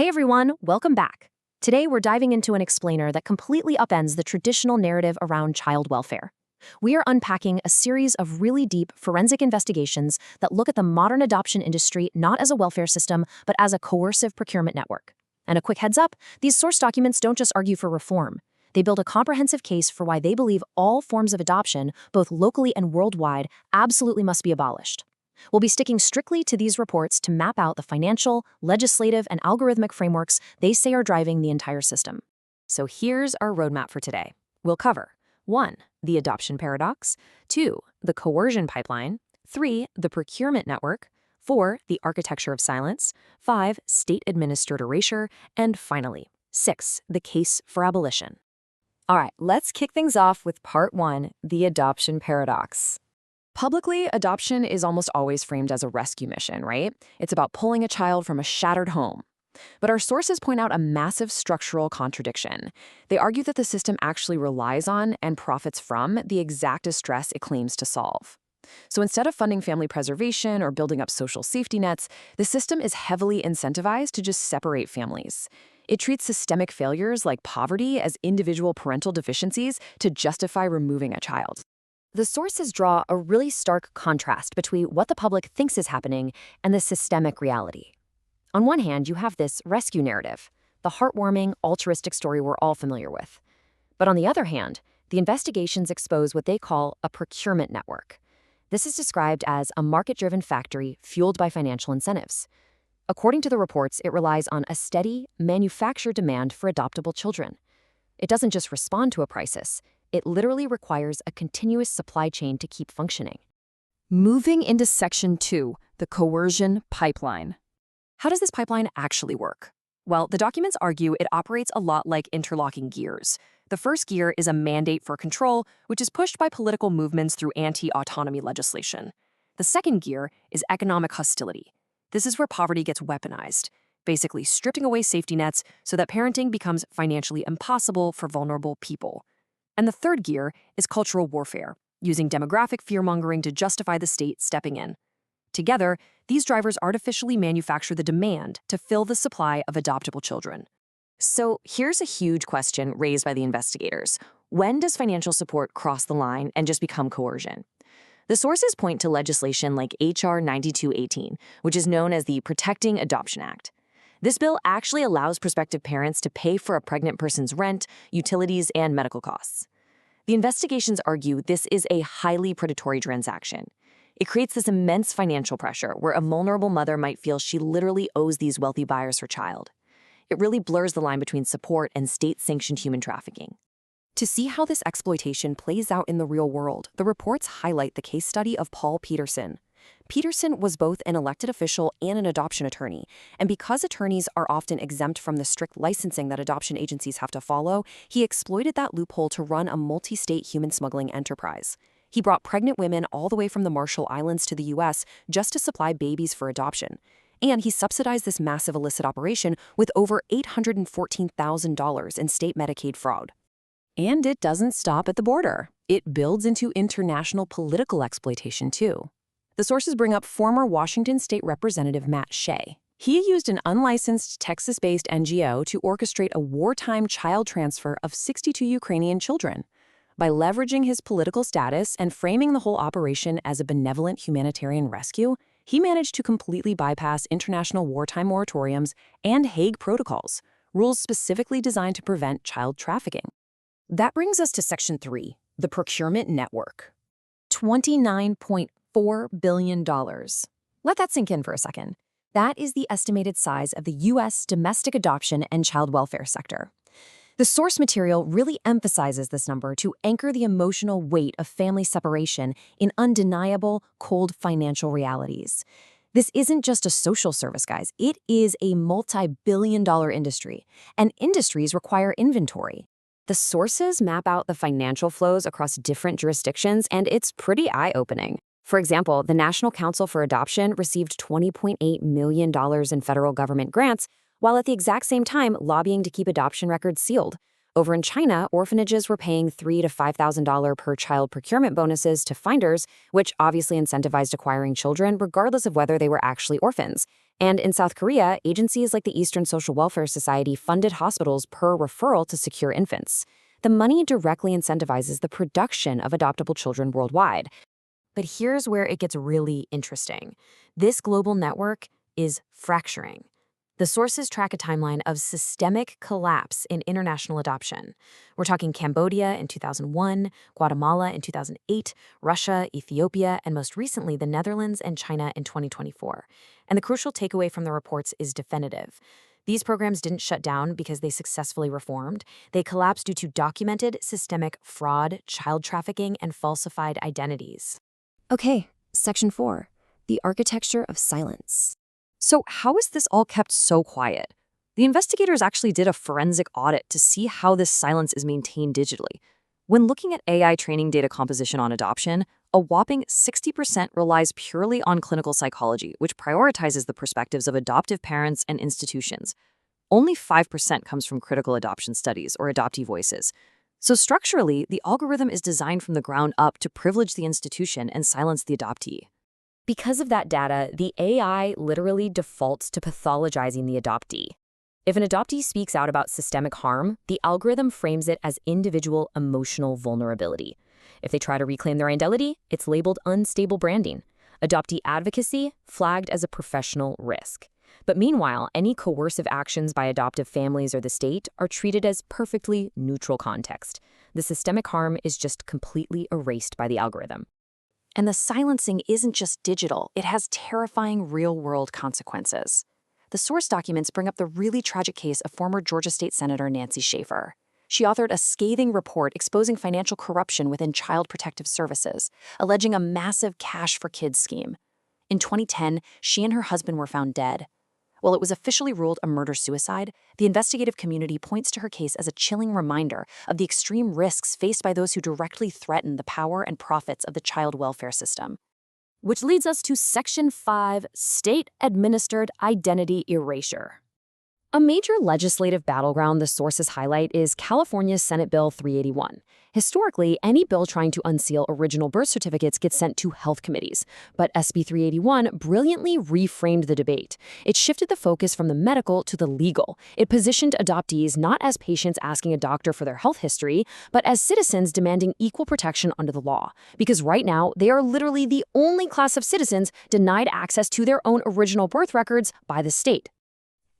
Hey everyone, welcome back. Today we're diving into an explainer that completely upends the traditional narrative around child welfare. We are unpacking a series of really deep forensic investigations that look at the modern adoption industry not as a welfare system, but as a coercive procurement network. And a quick heads up, these source documents don't just argue for reform. They build a comprehensive case for why they believe all forms of adoption, both locally and worldwide, absolutely must be abolished. We'll be sticking strictly to these reports to map out the financial, legislative, and algorithmic frameworks they say are driving the entire system. So here's our roadmap for today. We'll cover 1. The adoption paradox, 2. The coercion pipeline, 3. The procurement network, 4. The architecture of silence, 5. State-administered erasure, and finally, 6. The case for abolition. All right, let's kick things off with part 1, the adoption paradox. Publicly, adoption is almost always framed as a rescue mission, right? It's about pulling a child from a shattered home. But our sources point out a massive structural contradiction. They argue that the system actually relies on and profits from the exact distress it claims to solve. So instead of funding family preservation or building up social safety nets, the system is heavily incentivized to just separate families. It treats systemic failures like poverty as individual parental deficiencies to justify removing a child. The sources draw a really stark contrast between what the public thinks is happening and the systemic reality. On one hand, you have this rescue narrative, the heartwarming, altruistic story we're all familiar with. But on the other hand, the investigations expose what they call a procurement network. This is described as a market-driven factory fueled by financial incentives. According to the reports, it relies on a steady, manufactured demand for adoptable children. It doesn't just respond to a crisis. It literally requires a continuous supply chain to keep functioning. Moving into Section 2, the Coercion Pipeline. How does this pipeline actually work? Well, the documents argue it operates a lot like interlocking gears. The first gear is a mandate for control, which is pushed by political movements through anti-autonomy legislation. The second gear is economic hostility. This is where poverty gets weaponized, basically stripping away safety nets so that parenting becomes financially impossible for vulnerable people. And the third gear is cultural warfare, using demographic fear-mongering to justify the state stepping in. Together, these drivers artificially manufacture the demand to fill the supply of adoptable children. So here's a huge question raised by the investigators. When does financial support cross the line and just become coercion? The sources point to legislation like H.R. 9218, which is known as the Protecting Adoption Act. This bill actually allows prospective parents to pay for a pregnant person's rent, utilities, and medical costs. The investigations argue this is a highly predatory transaction. It creates this immense financial pressure where a vulnerable mother might feel she literally owes these wealthy buyers her child. It really blurs the line between support and state-sanctioned human trafficking. To see how this exploitation plays out in the real world, the reports highlight the case study of Paul Petersen. Petersen was both an elected official and an adoption attorney, and because attorneys are often exempt from the strict licensing that adoption agencies have to follow, he exploited that loophole to run a multi-state human smuggling enterprise. He brought pregnant women all the way from the Marshall Islands to the U.S. just to supply babies for adoption. And he subsidized this massive illicit operation with over $814,000 in state Medicaid fraud. And it doesn't stop at the border. It builds into international political exploitation, too. The sources bring up former Washington State Representative Matt Shea. He used an unlicensed Texas-based NGO to orchestrate a wartime child transfer of 62 Ukrainian children. By leveraging his political status and framing the whole operation as a benevolent humanitarian rescue, he managed to completely bypass international wartime moratoriums and Hague protocols, rules specifically designed to prevent child trafficking. That brings us to Section 3, the procurement network. $29.4 billion. Let that sink in for a second. That is the estimated size of the U.S. domestic adoption and child welfare sector. The source material really emphasizes this number to anchor the emotional weight of family separation in undeniable, cold financial realities. This isn't just a social service, guys. It is a multi-billion-dollar industry, and industries require inventory. The sources map out the financial flows across different jurisdictions, and it's pretty eye-opening. For example, the National Council for Adoption received $20.8 million in federal government grants, while at the exact same time lobbying to keep adoption records sealed. Over in China, orphanages were paying $3,000 to $5,000 per child procurement bonuses to finders, which obviously incentivized acquiring children regardless of whether they were actually orphans. And in South Korea, agencies like the Eastern Social Welfare Society funded hospitals per referral to secure infants. The money directly incentivizes the production of adoptable children worldwide. But here's where it gets really interesting. This global network is fracturing. The sources track a timeline of systemic collapse in international adoption. We're talking Cambodia in 2001, Guatemala in 2008, Russia, Ethiopia, and most recently the Netherlands and China in 2024. And the crucial takeaway from the reports is definitive. These programs didn't shut down because they successfully reformed. They collapsed due to documented systemic fraud, child trafficking, and falsified identities. Okay, Section 4, the architecture of silence. So how is this all kept so quiet? The investigators actually did a forensic audit to see how this silence is maintained digitally. When looking at AI training data composition on adoption, a whopping 60% relies purely on clinical psychology, which prioritizes the perspectives of adoptive parents and institutions. Only 5% comes from critical adoption studies or adoptee voices. So structurally, the algorithm is designed from the ground up to privilege the institution and silence the adoptee. Because of that data, the AI literally defaults to pathologizing the adoptee. If an adoptee speaks out about systemic harm, the algorithm frames it as individual emotional vulnerability. If they try to reclaim their identity, it's labeled unstable branding. Adoptee advocacy flagged as a professional risk. But meanwhile, any coercive actions by adoptive families or the state are treated as perfectly neutral context. The systemic harm is just completely erased by the algorithm. And the silencing isn't just digital, it has terrifying real-world consequences. The source documents bring up the really tragic case of former Georgia State Senator Nancy Schaefer. She authored a scathing report exposing financial corruption within Child Protective Services, alleging a massive cash for kids scheme. In 2010, she and her husband were found dead. While it was officially ruled a murder-suicide, the investigative community points to her case as a chilling reminder of the extreme risks faced by those who directly threaten the power and profits of the child welfare system. Which leads us to Section 5, State-Administered Identity Erasure. A major legislative battleground the sources highlight is California's Senate Bill 381. Historically, any bill trying to unseal original birth certificates gets sent to health committees. But SB 381 brilliantly reframed the debate. It shifted the focus from the medical to the legal. It positioned adoptees not as patients asking a doctor for their health history, but as citizens demanding equal protection under the law. Because right now, they are literally the only class of citizens denied access to their own original birth records by the state.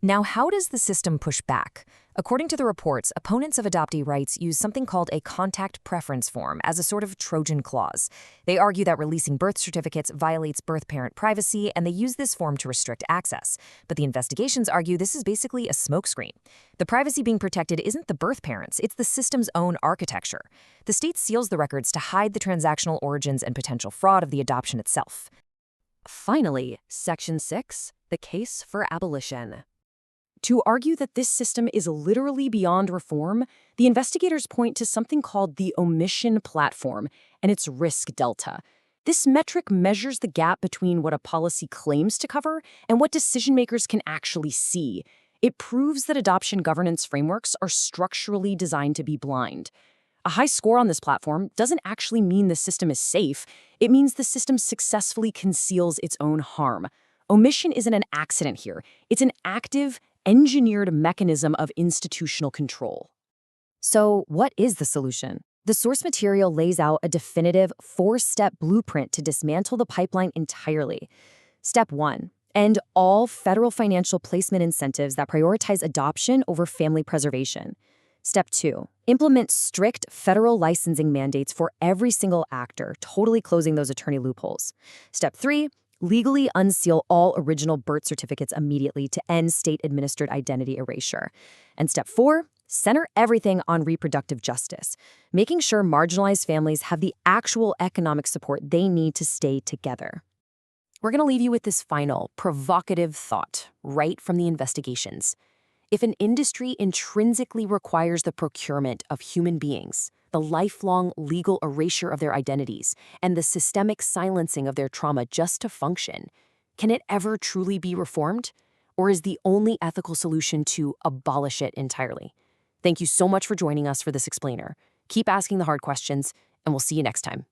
Now, how does the system push back? According to the reports, opponents of adoptee rights use something called a contact preference form as a sort of Trojan clause. They argue that releasing birth certificates violates birth parent privacy, and they use this form to restrict access. But the investigations argue this is basically a smokescreen. The privacy being protected isn't the birth parents, it's the system's own architecture. The state seals the records to hide the transactional origins and potential fraud of the adoption itself. Finally, Section 6, the case for abolition. To argue that this system is literally beyond reform, the investigators point to something called the OMISSION platform and its risk delta. This metric measures the gap between what a policy claims to cover and what decision-makers can actually see. It proves that adoption governance frameworks are structurally designed to be blind. A high score on this platform doesn't actually mean the system is safe. It means the system successfully conceals its own harm. Omission isn't an accident here. It's an active, engineered mechanism of institutional control. So, what is the solution? The source material lays out a definitive 4-step blueprint to dismantle the pipeline entirely. Step 1. End all federal financial placement incentives that prioritize adoption over family preservation. Step 2. Implement strict federal licensing mandates for every single actor, totally closing those attorney loopholes. Step 3. Legally unseal all original birth certificates immediately to end state-administered identity erasure. And Step 4, center everything on reproductive justice, making sure marginalized families have the actual economic support they need to stay together. We're going to leave you with this final, provocative thought, right from the investigations. If an industry intrinsically requires the procurement of human beings, the lifelong legal erasure of their identities, and the systemic silencing of their trauma just to function, can it ever truly be reformed? Or is the only ethical solution to abolish it entirely? Thank you so much for joining us for this explainer. Keep asking the hard questions, and we'll see you next time.